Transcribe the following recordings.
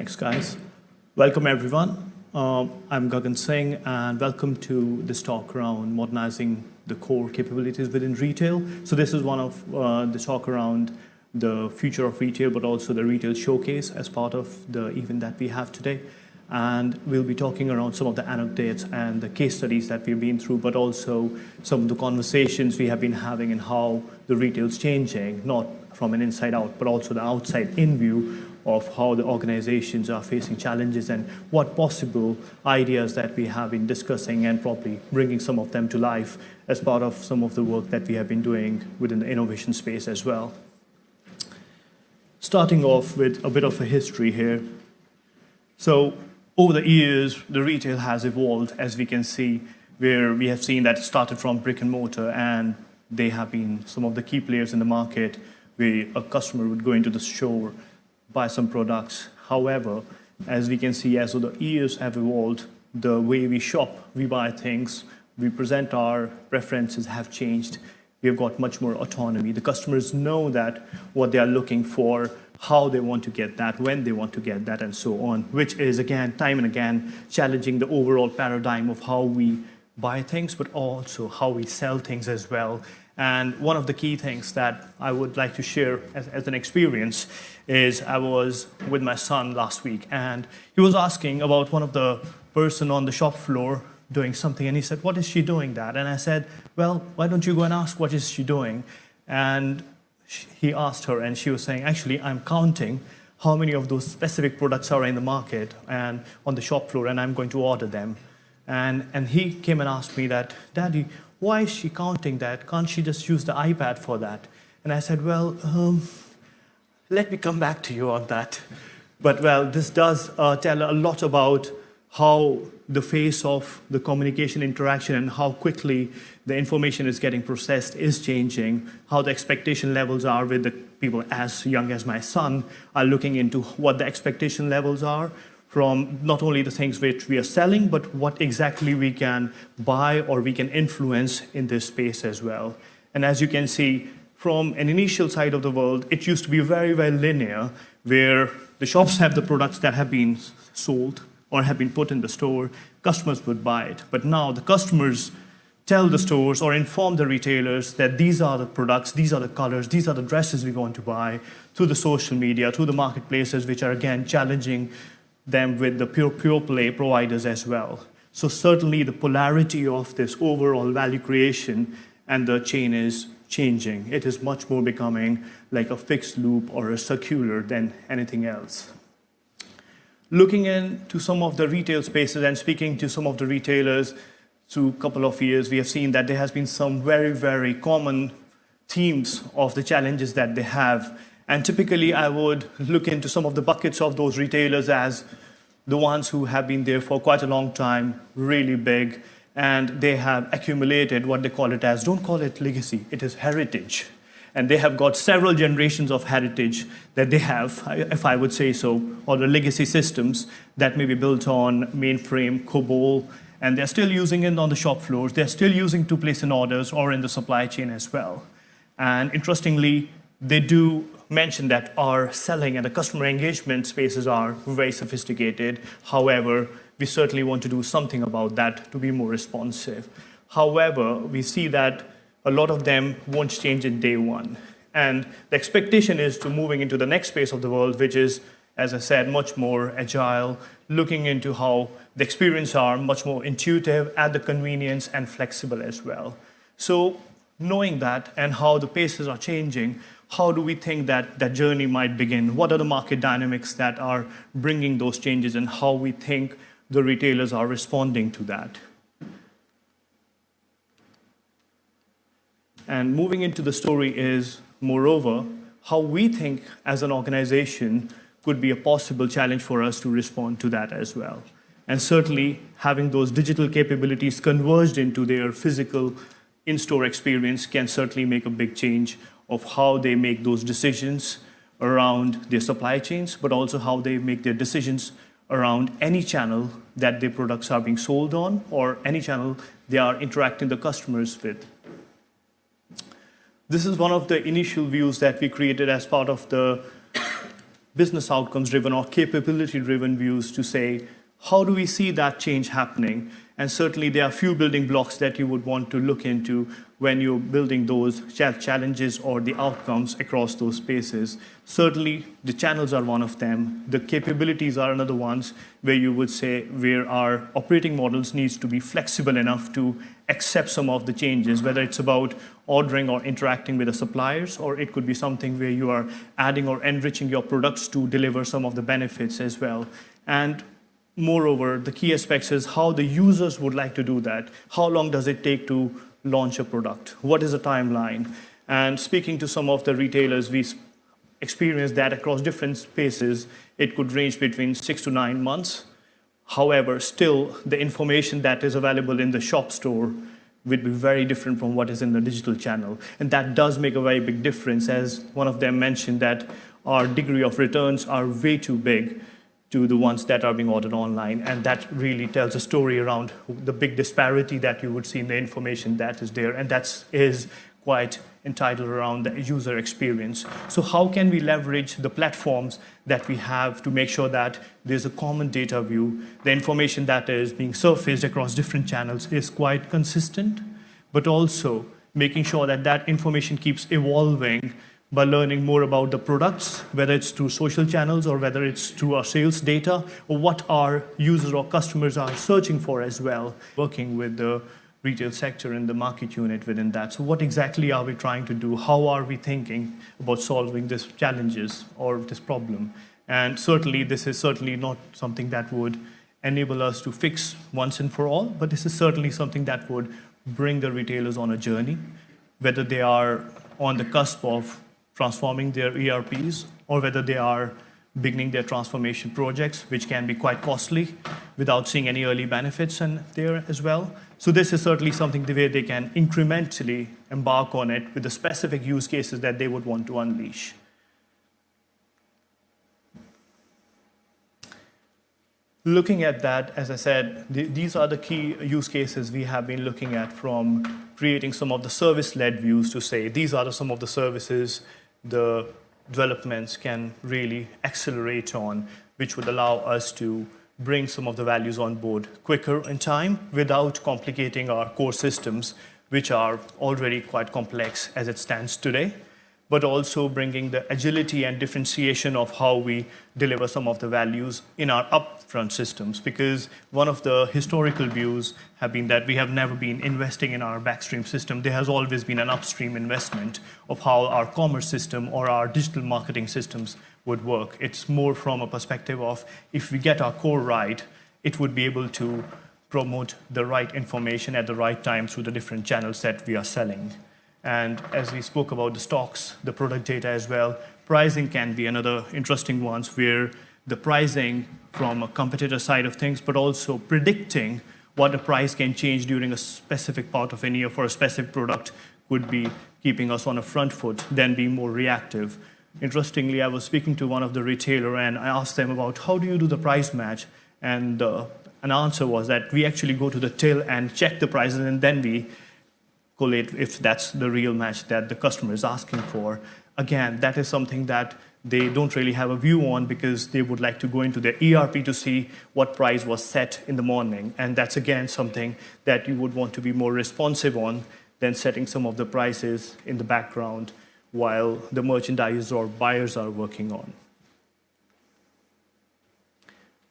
Thanks, guys. Welcome, everyone. I'm Gagandeep Singh, and welcome to this talk around modernizing the core capabilities within retail. So this is one of the talk around the future of retail, but also the retail showcase as part of the event that we have today. And we'll be talking around some of the anecdotes and the case studies that we've been through, but also some of the conversations we have been having and how the retail's changing, not from an inside out, but also the outside in view of how the organizations are facing challenges and what possible ideas that we have been discussing and probably bringing some of them to life as part of some of the work that we have been doing within the innovation space as well. Starting off with a bit of a history here. So over the years, the retail has evolved, as we can see, where we have seen that it started from brick and mortar, and they have been some of the key players in the market where a customer would go into the store, buy some products. However, as we can see, as the years have evolved, the way we shop, we buy things, we present our preferences have changed. We've got much more autonomy. The customers know that what they are looking for, how they want to get that, when they want to get that, and so on, which is, again, time and again, challenging the overall paradigm of how we buy things, but also how we sell things as well. And one of the key things that I would like to share as an experience is I was with my son last week, and he was asking about one of the person on the shop floor doing something, and he said, "What is she doing that?" And I said, "Well, why don't you go and ask what is she doing?" And he asked her, and she was saying, "Actually, I'm counting how many of those specific products are in the market and on the shop floor, and I'm going to order them." And he came and asked me that, "Daddy, why is she counting that? Can't she just use the iPad for that?" And I said, "Well, let me come back to you on that." But well, this does tell a lot about how the face of the communication interaction and how quickly the information is getting processed is changing, how the expectation levels are with the people as young as my son are looking into what the expectation levels are from not only the things which we are selling, but what exactly we can buy or we can influence in this space as well. And as you can see, from an initial side of the world, it used to be very, very linear, where the shops have the products that have been sold or have been put in the store, customers would buy it. But now the customers tell the stores or inform the retailers that these are the products, these are the colors, these are the dresses we want to buy through the social media, through the marketplaces, which are again challenging them with the pure play providers as well. So certainly the polarity of this overall value creation and the chain is changing. It is much more becoming like a fixed loop or a circular than anything else. Looking into some of the retail spaces and speaking to some of the retailers through a couple of years, we have seen that there has been some very, very common themes of the challenges that they have. And typically, I would look into some of the buckets of those retailers as the ones who have been there for quite a long time, really big, and they have accumulated what they call it as, don't call it legacy, it is heritage. And they have got several generations of heritage that they have, if I would say so, or the legacy systems that may be built on mainframe, COBOL, and they're still using it on the shop floors. They're still using to place in orders or in the supply chain as well. And interestingly, they do mention that our selling and the customer engagement spaces are very sophisticated. However, we certainly want to do something about that to be more responsive. However, we see that a lot of them won't change in day one. And the expectation is to moving into the next space of the world, which is, as I said, much more agile, looking into how the experience are much more intuitive, at the convenience, and flexible as well. So knowing that and how the paces are changing, how do we think that that journey might begin? What are the market dynamics that are bringing those changes, and how we think the retailers are responding to that? And moving into the story is, moreover, how we think as an organization could be a possible challenge for us to respond to that as well. And certainly, having those digital capabilities converged into their physical in-store experience can certainly make a big change of how they make those decisions around their supply chains, but also how they make their decisions around any channel that their products are being sold on or any channel they are interacting the customers with. This is one of the initial views that we created as part of the business outcomes driven or capability driven views to say, how do we see that change happening? And certainly there are few building blocks that you would want to look into when you're building those challenges or the outcomes across those spaces. Certainly the channels are one of them. The capabilities are another ones where you would say where our operating models needs to be flexible enough to accept some of the changes, whether it's about ordering or interacting with the suppliers, or it could be something where you are adding or enriching your products to deliver some of the benefits as well. And moreover, the key aspects is how the users would like to do that. How long does it take to launch a product? What is the timeline? And speaking to some of the retailers, we experienced that across different spaces, it could range between 6 to 9 months. However, still, the information that is available in the shop store would be very different from what is in the digital channel. And that does make a very big difference, as one of them mentioned that our degree of returns are way too big to the ones that are being ordered online. And that really tells a story around the big disparity that you would see in the information that is there. And that is quite entitled around the user experience. So how can we leverage the platforms that we have to make sure that there's a common data view, the information that is being surfaced across different channels is quite consistent, but also making sure that that information keeps evolving by learning more about the products, whether it's through social channels or whether it's through our sales data, or what our users or customers are searching for as well, working with the retail sector and the market unit within that. So what exactly are we trying to do? How are we thinking about solving these challenges or this problem? And certainly, this is certainly not something that would enable us to fix once and for all, but this is certainly something that would bring the retailers on a journey, whether they are on the cusp of transforming their ERPs, or whether they are beginning their transformation projects, which can be quite costly without seeing any early benefits in there as well. So this is certainly something where they can incrementally embark on it with the specific use cases that they would want to unleash. Looking at that, as I said, these are the key use cases we have been looking at, from creating some of the service-led views to say these are some of the services the developments can really accelerate on, which would allow us to bring some of the values on board quicker in time without complicating our core systems, which are already quite complex as it stands today, but also bringing the agility and differentiation of how we deliver some of the values in our upfront systems. Because one of the historical views have been that we have never been investing in our backstream system. There has always been an upstream investment of how our commerce system or our digital marketing systems would work. It's more from a perspective of if we get our core right, it would be able to promote the right information at the right time through the different channels that we are selling. And as we spoke about the stocks, the product data as well, pricing can be another interesting one, where the pricing from a competitor side of things, but also predicting what the price can change during a specific part of a year for a specific product could be keeping us on a front foot than being more reactive. Interestingly, I was speaking to one of the retailer and I asked them about how do you do the price match? And an answer was that we actually go to the till and check the prices, and then we collate if that's the real match that the customer is asking for. Again, that is something that they don't really have a view on, because they would like to go into their ERP to see what price was set in the morning. And that's, again, something that you would want to be more responsive on than setting some of the prices in the background while the merchandisers or buyers are working on.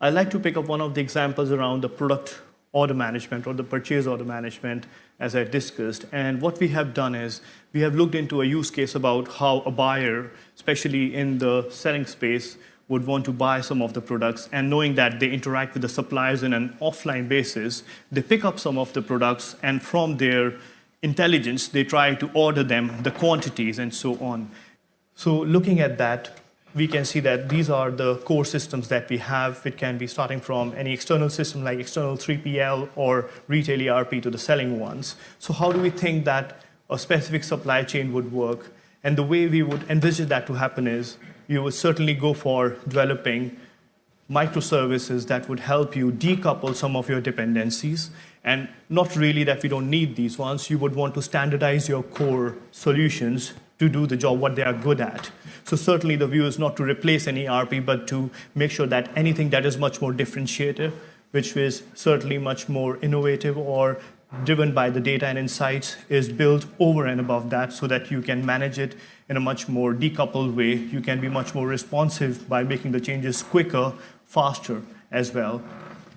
I'd like to pick up one of the examples around the product order management or the purchase order management, as I discussed. And what we have done is we have looked into a use case about how a buyer, especially in the selling space, would want to buy some of the products, and knowing that they interact with the suppliers on an offline basis, they pick up some of the products, and from their intelligence, they try to order them, the quantities, and so on. So looking at that, we can see that these are the core systems that we have. It can be starting from any external system like external 3PL or retail ERP to the selling ones. So how do we think that a specific supply chain would work? And the way we would envisage that to happen is you would certainly go for developing microservices that would help you decouple some of your dependencies. And not really that we don't need these ones. You would want to standardize your core solutions to do the job, what they are good at. So certainly the view is not to replace any ERP, but to make sure that anything that is much more differentiated, which is certainly much more innovative or driven by the data and insights, is built over and above that so that you can manage it in a much more decoupled way. You can be much more responsive by making the changes quicker, faster as well.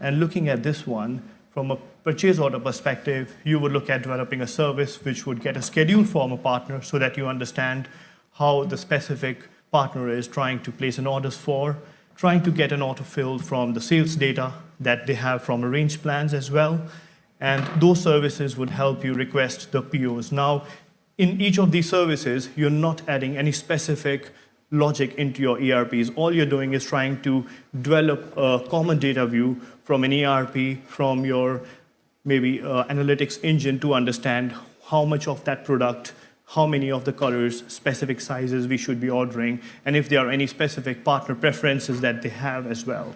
And looking at this one, from a purchase order perspective, you would look at developing a service which would get a schedule from a partner so that you understand how the specific partner is trying to place an orders for, trying to get an autofill from the sales data that they have from arranged plans as well. And those services would help you request the POs. Now, in each of these services, you're not adding any specific logic into your ERPs. All you're doing is trying to develop a common data view from an ERP, from your maybe analytics engine to understand how much of that product, how many of the colors, specific sizes we should be ordering, and if there are any specific partner preferences that they have as well.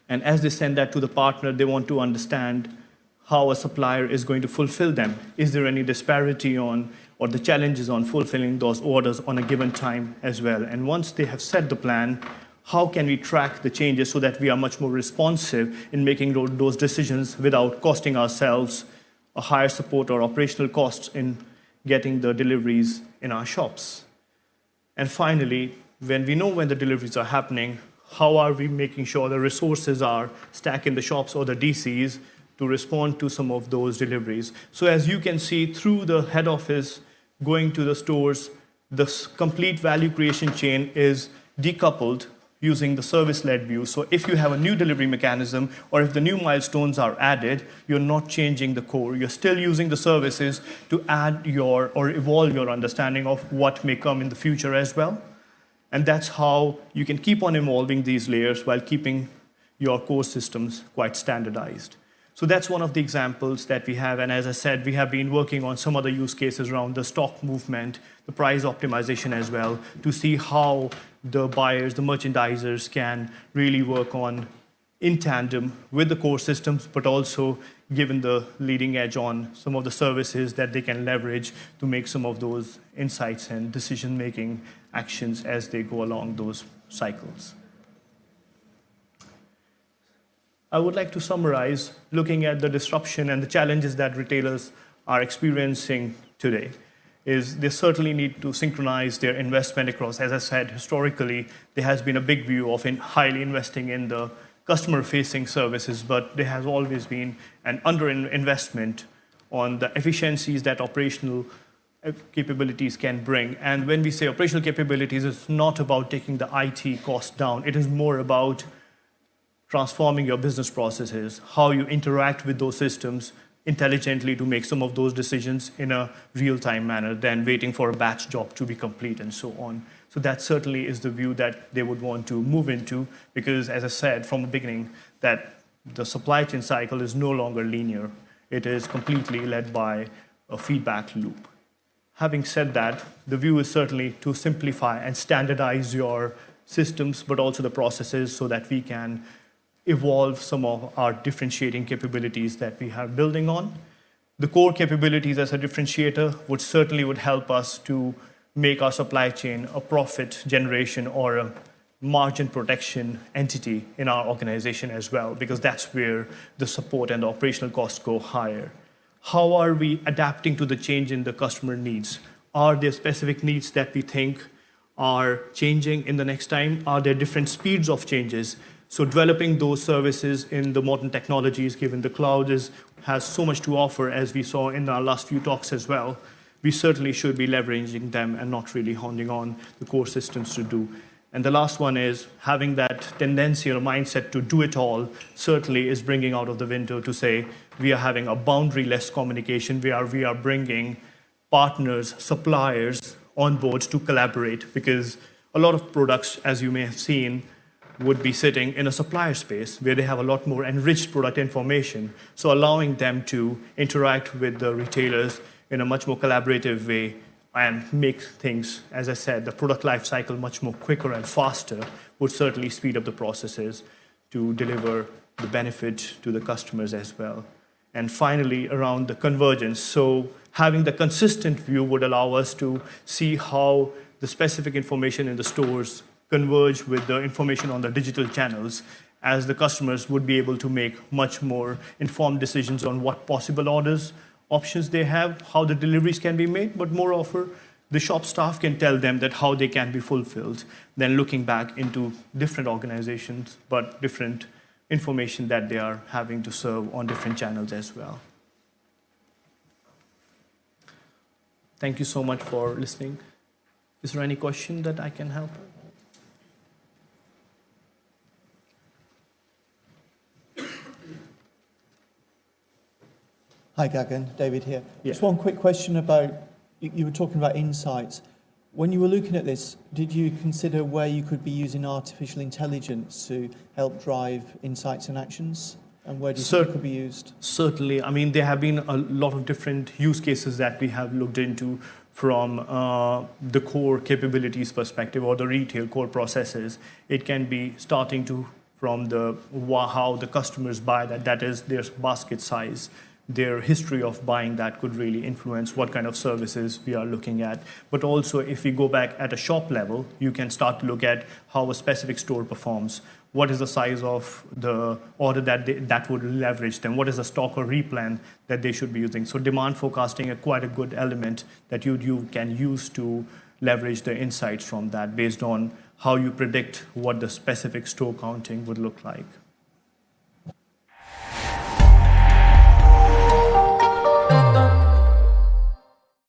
And as they send that to the partner, they want to understand how a supplier is going to fulfill them. Is there any disparity on, or the challenges on fulfilling those orders on a given time as well? And once they have set the plan, how can we track the changes so that we are much more responsive in making those decisions without costing ourselves a higher support or operational costs in getting the deliveries in our shops? And finally, when we know when the deliveries are happening, how are we making sure the resources are stacked in the shops or the DCs to respond to some of those deliveries? So as you can see, through the head office, going to the stores, the complete value creation chain is decoupled using the service-led view. So if you have a new delivery mechanism, or if the new milestones are added, you're not changing the core. You're still using the services to add your, or evolve your understanding of what may come in the future as well. And that's how you can keep on evolving these layers while keeping your core systems quite standardized. So that's one of the examples that we have. And as I said, we have been working on some other use cases around the stock movement, the price optimization as well, to see how the buyers, the merchandisers can really work on in tandem with the core systems, but also given the leading edge on some of the services that they can leverage to make some of those insights and decision-making actions as they go along those cycles. I would like to summarize looking at the disruption and the challenges that retailers are experiencing today. Is they certainly need to synchronize their investment across. As I said, historically, there has been a big view of highly investing in the customer-facing services, but there has always been an under-investment on the efficiencies that operational capabilities can bring. And when we say operational capabilities, it's not about taking the IT cost down. It is more about transforming your business processes, how you interact with those systems intelligently to make some of those decisions in a real-time manner than waiting for a batch job to be complete and so on. So that certainly is the view that they would want to move into, because as I said from the beginning, that the supply chain cycle is no longer linear. It is completely led by a feedback loop. Having said that, the view is certainly to simplify and standardize your systems, but also the processes so that we can evolve some of our differentiating capabilities that we are building on. The core capabilities as a differentiator would help us to make our supply chain a profit generation or a margin protection entity in our organization as well, because that's where the support and the operational costs go higher. How are we adapting to the change in the customer needs? Are there specific needs that we think are changing in the next time? Are there different speeds of changes? So developing those services in the modern technologies, given the cloud has so much to offer, as we saw in our last few talks as well, we certainly should be leveraging them and not really honing on the core systems to do. And the last one is having that tendency or mindset to do it all certainly is bringing out of the window to say we are having a boundary-less communication where we are bringing partners, suppliers on board to collaborate, because a lot of products, as you may have seen, would be sitting in a supplier space where they have a lot more enriched product information. So allowing them to interact with the retailers in a much more collaborative way and make things, as I said, the product life cycle much more quicker and faster would certainly speed up the processes to deliver the benefit to the customers as well. And finally, around the convergence. So having the consistent view would allow us to see how the specific information in the stores converge with the information on the digital channels, as the customers would be able to make much more informed decisions on what possible orders, options they have, how the deliveries can be made, but moreover, the shop staff can tell them that how they can be fulfilled, then looking back into different organizations, but different information that they are having to serve on different channels as well. Thank you so much for listening. Is there any question that I can help? Hi, Gagan. David here. Yeah. Just one quick question about, you were talking about insights. When you were looking at this, did you consider where you could be using artificial intelligence to help drive insights and actions? And where do you think it could be used? Certainly. I mean, there have been a lot of different use cases that we have looked into from the core capabilities perspective or the retail core processes. It can be starting to from the how the customers buy that is their basket size. Their history of buying that could really influence what kind of services we are looking at. But also, if we go back at a shop level, you can start to look at how a specific store performs. What is the size of the order that would leverage them? What is the stock or replan that they should be using? So demand forecasting is quite a good element that you can use to leverage the insights from that based on how you predict what the specific store counting would look like.